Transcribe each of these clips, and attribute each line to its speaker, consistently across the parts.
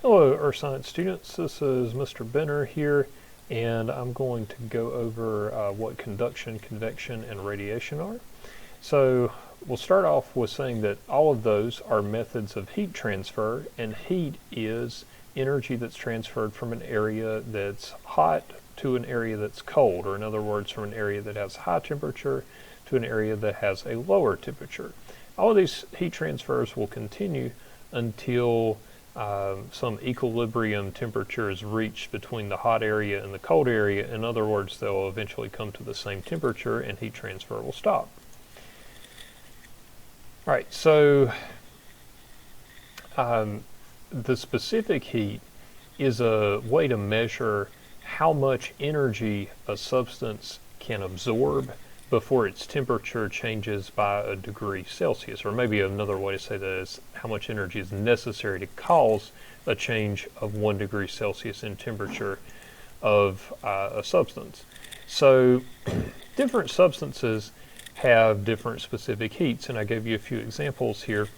Speaker 1: Hello, Earth Science students. This is Mr. Benner here, and I'm going to go over what conduction, convection, and radiation are. So we'll start off with saying that all of those are methods of heat transfer, and heat is energy that's transferred from an area that's hot to an area that's cold, or in other words, from an area that has high temperature to an area that has a lower temperature. All of these heat transfers will continue until some equilibrium temperature is reached between the hot area and the cold area. In other words, they'll eventually come to the same temperature and heat transfer will stop. All right, so the specific heat is a way to measure how much energy a substance can absorb before its temperature changes by a degree Celsius. Or maybe another way to say that is how much energy is necessary to cause a change of 1 degree Celsius in temperature of a substance. So different substances have different specific heats, and I gave you a few examples here.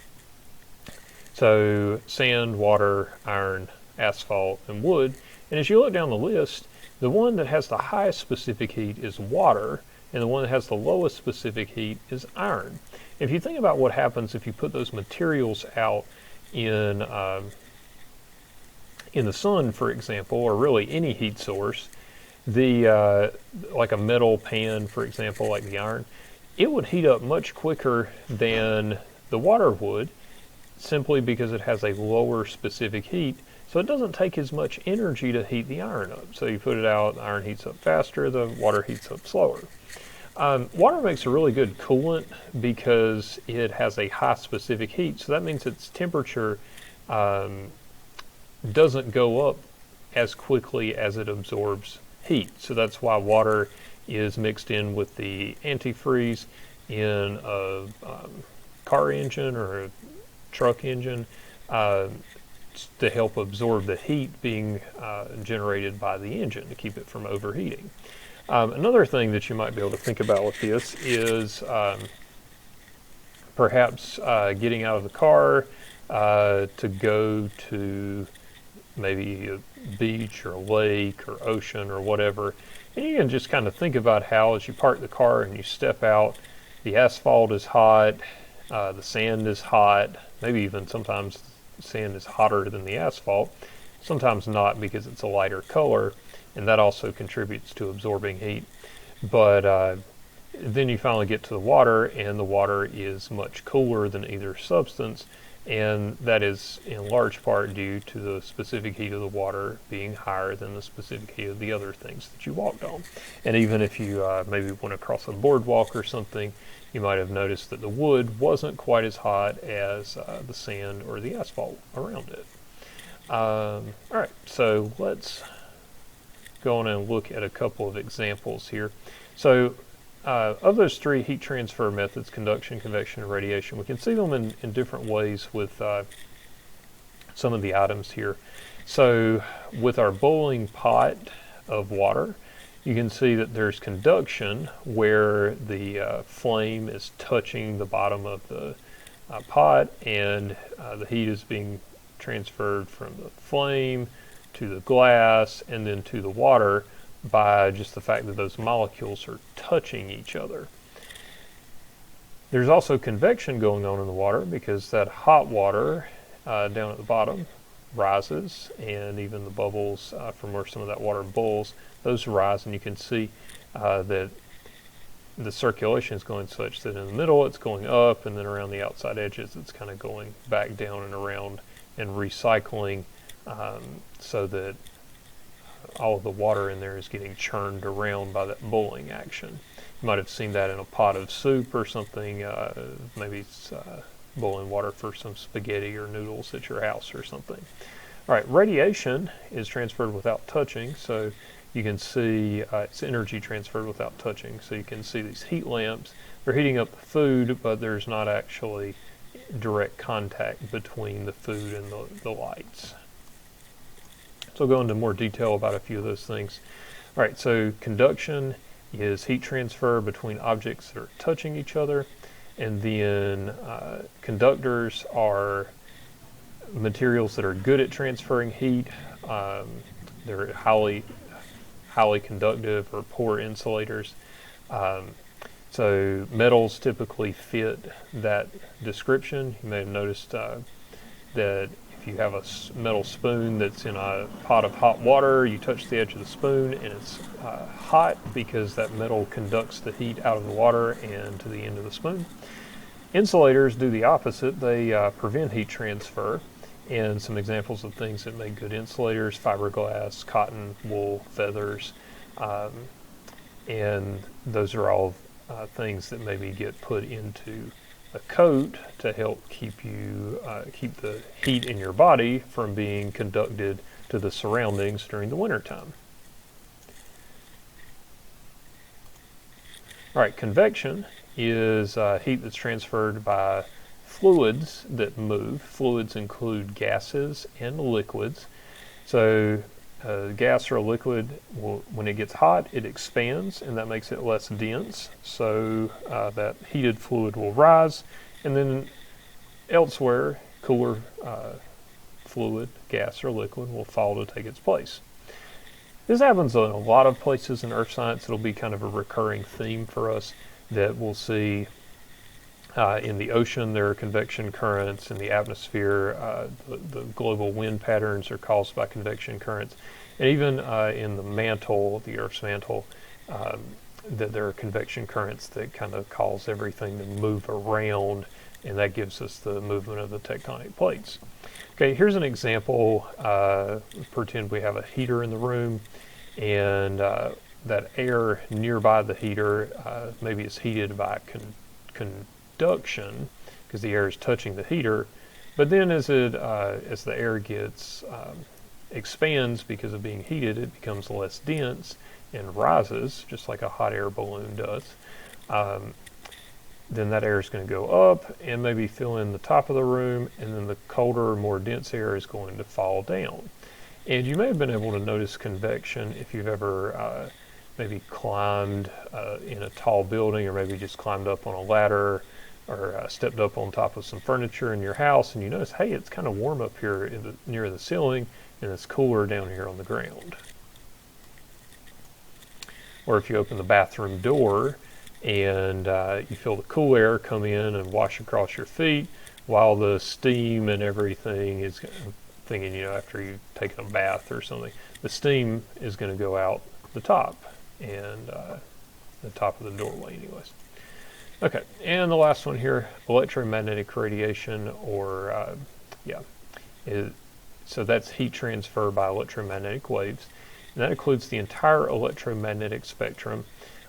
Speaker 1: So sand, water, iron, asphalt, and wood. And as you look down the list, the one that has the highest specific heat is water, and the one that has the lowest specific heat is iron. If you think about what happens if you put those materials out in the sun, for example, or really any heat source, like a metal pan, for example, like the iron, it would heat up much quicker than the water would, simply because it has a lower specific heat. So it doesn't take as much energy to heat the iron up. So you put it out, the iron heats up faster, the water heats up slower. Water makes a really good coolant because it has a high specific heat. So that means its temperature doesn't go up as quickly as it absorbs heat. So that's why water is mixed in with the antifreeze in a car engine or a truck engine to help absorb the heat being generated by the engine to keep it from overheating. Another thing that you might be able to think about with this is perhaps getting out of the car to go to maybe a beach or a lake or ocean or whatever. And you can just kind of think about how as you park the car and you step out, the asphalt is hot, the sand is hot, maybe even sometimes sand is hotter than the asphalt, sometimes not because it's a lighter color, and that also contributes to absorbing heat. But then you finally get to the water, and the water is much cooler than either substance, and that is in large part due to the specific heat of the water being higher than the specific heat of the other things that you walked on. And even if you maybe went across a boardwalk or something, you might have noticed that the wood wasn't quite as hot as the sand or the asphalt around it. All right, so let's go on and look at a couple of examples here. So of those three heat transfer methods, conduction, convection, and radiation, we can see them in different ways with some of the items here. So with our boiling pot of water, you can see that there's conduction where the flame is touching the bottom of the pot, and the heat is being transferred from the flame to the glass and then to the water by just the fact that those molecules are touching each other. There's also convection going on in the water because that hot water down at the bottom rises, and even the bubbles from where some of that water boils, those rise, and you can see that the circulation is going such that in the middle it's going up, and then around the outside edges it's kind of going back down and around and recycling, so that all of the water in there is getting churned around by that boiling action. You might have seen that in a pot of soup or something. Maybe it's boiling water for some spaghetti or noodles at your house or something. All right, radiation is transferred without touching, so you can see it's energy transferred without touching. So you can see these heat lamps. They're heating up the food, but there's not actually direct contact between the food and the lights. So I'll go into more detail about a few of those things. All right, so conduction is heat transfer between objects that are touching each other, and then conductors are materials that are good at transferring heat. They're highly conductive or poor insulators. So metals typically fit that description. You may have noticed that if you have a metal spoon that's in a pot of hot water, you touch the edge of the spoon and it's hot because that metal conducts the heat out of the water and to the end of the spoon. Insulators do the opposite. They prevent heat transfer. And some examples of things that make good insulators: fiberglass, cotton, wool, feathers, and those are all things that maybe get put into a coat to help keep the heat in your body from being conducted to the surroundings during the wintertime. All right, convection is heat that's transferred by fluids that move. Fluids include gases and liquids. So gas or a liquid, when it gets hot, it expands, and that makes it less dense. So that heated fluid will rise, and then elsewhere, cooler fluid, gas or liquid, will follow to take its place. This happens in a lot of places in earth science. It'll be kind of a recurring theme for us that we'll see. In the ocean, there are convection currents. In the atmosphere, the global wind patterns are caused by convection currents. And even in the mantle, the Earth's mantle, that there are convection currents that kind of cause everything to move around, and that gives us the movement of the tectonic plates. Okay, here's an example. Pretend we have a heater in the room, and that air nearby the heater maybe is heated by conduction, because the air is touching the heater, but then as the air gets expands because of being heated, it becomes less dense and rises, just like a hot air balloon does. Then that air is going to go up and maybe fill in the top of the room, and then the colder, more dense air is going to fall down. And you may have been able to notice convection if you've ever maybe climbed in a tall building, or maybe just climbed up on a ladder, or stepped up on top of some furniture in your house, and you notice, hey, it's kind of warm up here near the ceiling, and it's cooler down here on the ground. Or if you open the bathroom door and you feel the cool air come in and wash across your feet, while the steam and everything is thinking, after you've taken a bath or something, the steam is going to go out the top, and the top of the doorway anyways. Okay, and the last one here, electromagnetic radiation, or so that's heat transfer by electromagnetic waves, and that includes the entire electromagnetic spectrum,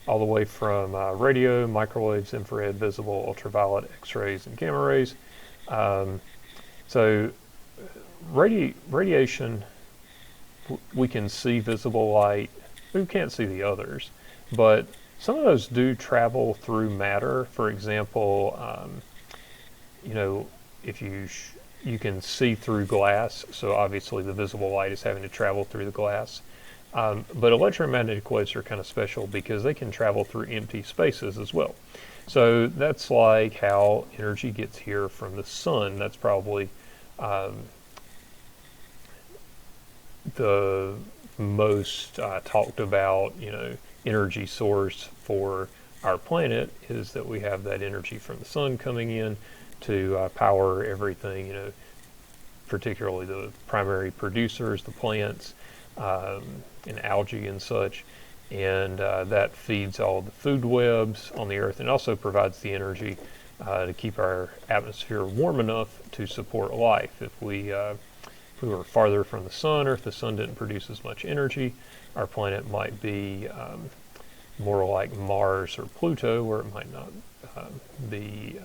Speaker 1: all the way from radio, microwaves, infrared, visible, ultraviolet, X-rays, and gamma rays. So radiation, we can see visible light. We can't see the others, but some of those do travel through matter. For example, if you can see through glass, so obviously the visible light is having to travel through the glass. But electromagnetic waves are kind of special because they can travel through empty spaces as well. So that's like how energy gets here from the sun. That's probably the most talked about, energy source for our planet, is that we have that energy from the sun coming in to power everything, particularly the primary producers, the plants, and algae and such, and that feeds all the food webs on the earth, and also provides the energy to keep our atmosphere warm enough to support life. If we were farther from the sun, or if the sun didn't produce as much energy, our planet might be more like Mars or Pluto, where it might not be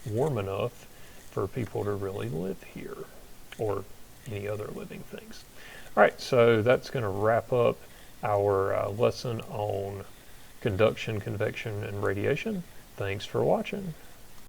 Speaker 1: warm enough for people to really live here, or any other living things. All right, so that's going to wrap up our lesson on conduction, convection, and radiation. Thanks for watching.